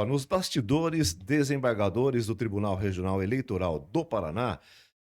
Ó, nos bastidores, desembargadores do Tribunal Regional Eleitoral do Paraná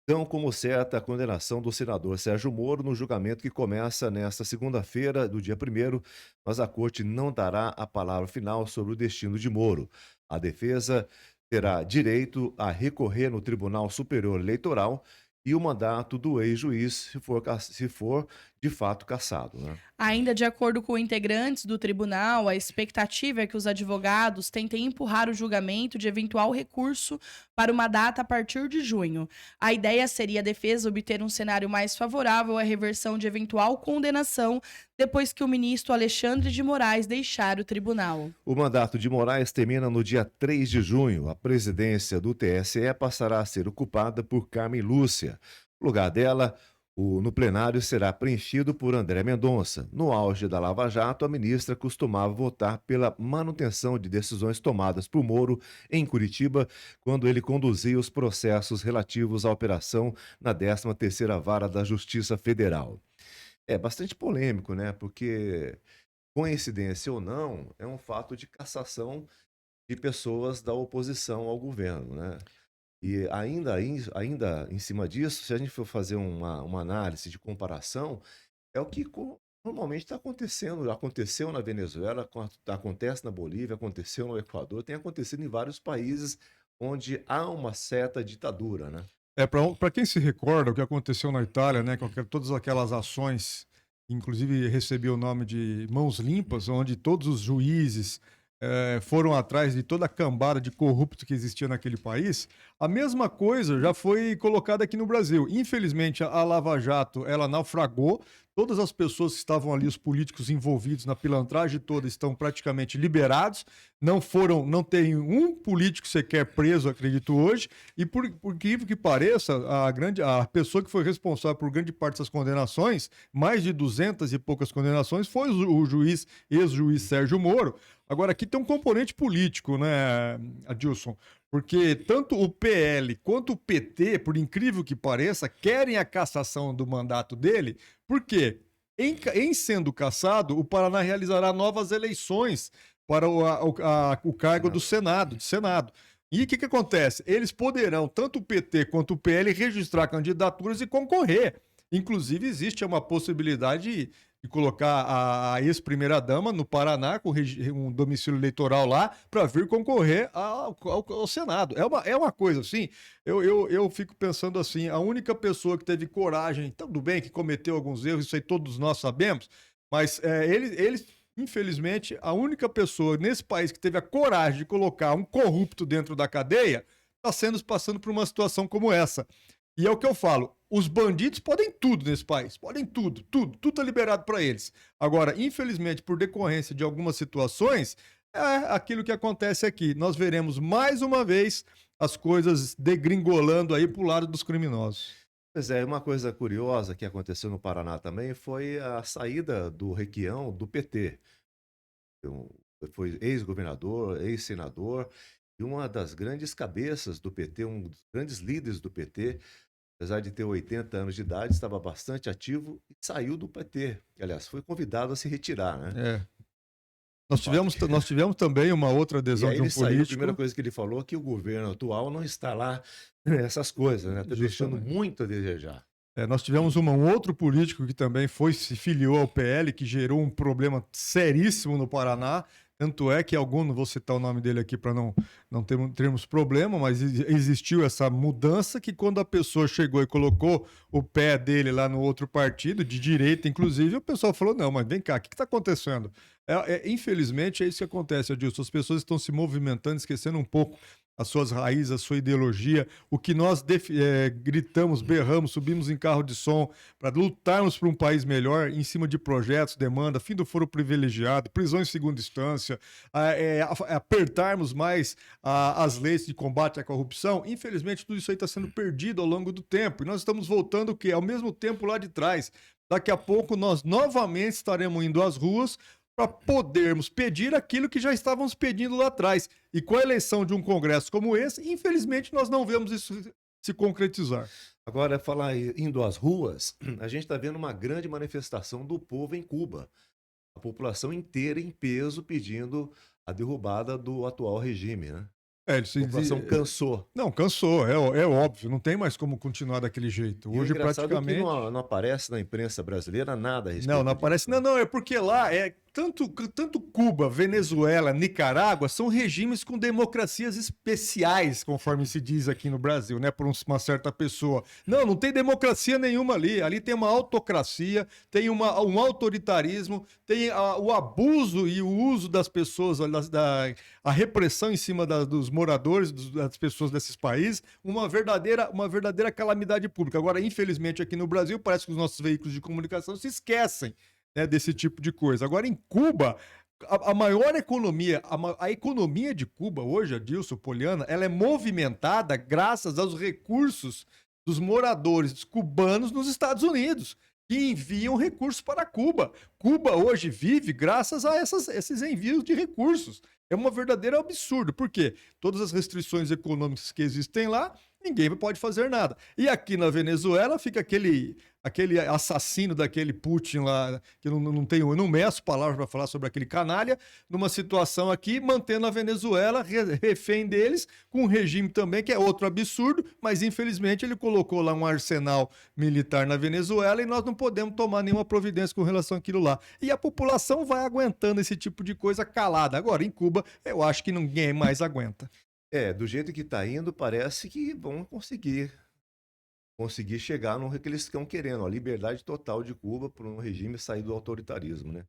dão como certa a condenação do senador Sérgio Moro no julgamento que começa nesta segunda-feira, do dia 1º, mas a corte não dará a palavra final sobre o destino de Moro. A defesa terá direito a recorrer no Tribunal Superior Eleitoral e o mandato do ex-juiz, se for de fato cassado, né? Ainda de acordo com integrantes do tribunal, a expectativa é que os advogados tentem empurrar o julgamento de eventual recurso para uma data a partir de junho. A ideia seria a defesa obter um cenário mais favorável à reversão de eventual condenação depois que o ministro Alexandre de Moraes deixar o tribunal. O mandato de Moraes termina no dia 3 de junho. A presidência do TSE passará a ser ocupada por Carmen Lúcia. O lugar dela, no plenário, será preenchido por André Mendonça. No auge da Lava Jato, a ministra costumava votar pela manutenção de decisões tomadas por Moro em Curitiba, quando ele conduzia os processos relativos à operação na 13ª Vara da Justiça Federal. É bastante polêmico, né? Porque, coincidência ou não, é um fato de cassação de pessoas da oposição ao governo, né? E ainda em cima disso, se a gente for fazer uma análise de comparação, é o que normalmente está acontecendo. Aconteceu na Venezuela, acontece na Bolívia, aconteceu no Equador, tem acontecido em vários países onde há uma certa ditadura, né? Para quem se recorda o que aconteceu na Itália, né, todas aquelas ações, inclusive recebeu o nome de Mãos Limpas, onde todos os juízes foram atrás de toda a cambada de corruptos que existia naquele país, a mesma coisa já foi colocada aqui no Brasil. Infelizmente, a Lava Jato, ela naufragou, todas as pessoas que estavam ali, os políticos envolvidos na pilantragem toda, estão praticamente liberados, não tem um político sequer preso, acredito hoje, e por incrível que pareça, a pessoa que foi responsável por grande parte dessas condenações, mais de 200 e poucas condenações, foi o ex-juiz Sérgio Moro. Agora, aqui tem um componente político, né, Adilson? Porque tanto o PL quanto o PT, por incrível que pareça, querem a cassação do mandato dele, porque em sendo cassado, o Paraná realizará novas eleições para o cargo do Senado. E o que acontece? Eles poderão, tanto o PT quanto o PL, registrar candidaturas e concorrer. Inclusive, existe uma possibilidade de colocar a ex-primeira-dama no Paraná, com um domicílio eleitoral lá, para vir concorrer ao Senado. É uma coisa assim, eu fico pensando assim, a única pessoa que teve coragem, tudo bem que cometeu alguns erros, isso aí todos nós sabemos, mas eles infelizmente, a única pessoa nesse país que teve a coragem de colocar um corrupto dentro da cadeia está passando por uma situação como essa. E é o que eu falo, os bandidos podem tudo nesse país, podem tudo tá liberado para eles. Agora, infelizmente, por decorrência de algumas situações, é aquilo que acontece aqui. Nós veremos mais uma vez as coisas degringolando aí pro lado dos criminosos. Pois é, uma coisa curiosa que aconteceu no Paraná também foi a saída do Requião do PT. Um- Foi ex-governador, ex-senador, e uma das grandes cabeças do PT, um dos grandes líderes do PT, apesar de ter 80 anos de idade, estava bastante ativo e saiu do PT. Aliás, foi convidado a se retirar, né? É. Nós tivemos também uma outra E adesão aí de um ele saiu, a primeira político. coisa que ele falou é que o governo atual não está lá essas coisas, né? Está deixando Justamente. muito a desejar. Nós tivemos um outro político que também se filiou ao PL, que gerou um problema seríssimo no Paraná. Tanto é que não vou citar o nome dele aqui para não termos problema, mas existiu essa mudança que quando a pessoa chegou e colocou o pé dele lá no outro partido, de direita inclusive, o pessoal falou: não, mas vem cá, o que está acontecendo? Infelizmente é isso que acontece, Adilson. As pessoas estão se movimentando, esquecendo um pouco as suas raízes, a sua ideologia, o que nós gritamos, berramos, subimos em carro de som para lutarmos por um país melhor em cima de projetos, demanda, fim do foro privilegiado, prisões em segunda instância, apertarmos mais as leis de combate à corrupção. Infelizmente, tudo isso aí está sendo perdido ao longo do tempo. E nós estamos voltando o quê? Ao mesmo tempo lá de trás. Daqui a pouco nós novamente estaremos indo às ruas para podermos pedir aquilo que já estávamos pedindo lá atrás. E com a eleição de um Congresso como esse, infelizmente, nós não vemos isso se concretizar. Agora, falar indo às ruas, a gente está vendo uma grande manifestação do povo em Cuba. A população inteira em peso pedindo a derrubada do atual regime, né? Ele A se população cansou. Não, cansou, é óbvio, não tem mais como continuar daquele jeito. E o Hoje, engraçado é que praticamente. não aparece na imprensa brasileira nada a Não, não respeito disso, aparece. Não, né? não, é porque lá é tanto Cuba, Venezuela, Nicarágua são regimes com democracias especiais, conforme se diz aqui no Brasil, né? Por uma certa pessoa. Não, não tem democracia nenhuma ali. Ali tem uma autocracia, tem um autoritarismo, tem o abuso e o uso das pessoas, a repressão em cima dos moradores, das pessoas desses países, uma verdadeira calamidade pública. Agora, infelizmente, aqui no Brasil, parece que os nossos veículos de comunicação se esquecem, né, desse tipo de coisa. Agora, em Cuba, a maior economia, a economia de Cuba hoje, Adilson, Poliana, ela é movimentada graças aos recursos dos moradores cubanos nos Estados Unidos, que enviam recursos para Cuba. Cuba hoje vive graças a esses envios de recursos. É um verdadeiro absurdo. Por quê? Todas as restrições econômicas que existem lá, ninguém pode fazer nada. E aqui na Venezuela fica aquele assassino daquele Putin lá, que eu não meço palavras para falar sobre aquele canalha, numa situação aqui, mantendo a Venezuela refém deles, com um regime também que é outro absurdo, mas infelizmente ele colocou lá um arsenal militar na Venezuela e nós não podemos tomar nenhuma providência com relação àquilo lá. E a população vai aguentando esse tipo de coisa calada. Agora, em Cuba, eu acho que ninguém mais aguenta. É, do jeito que está indo, parece que vão conseguir chegar no que eles estão querendo, a liberdade total de Cuba para um regime sair do autoritarismo, né?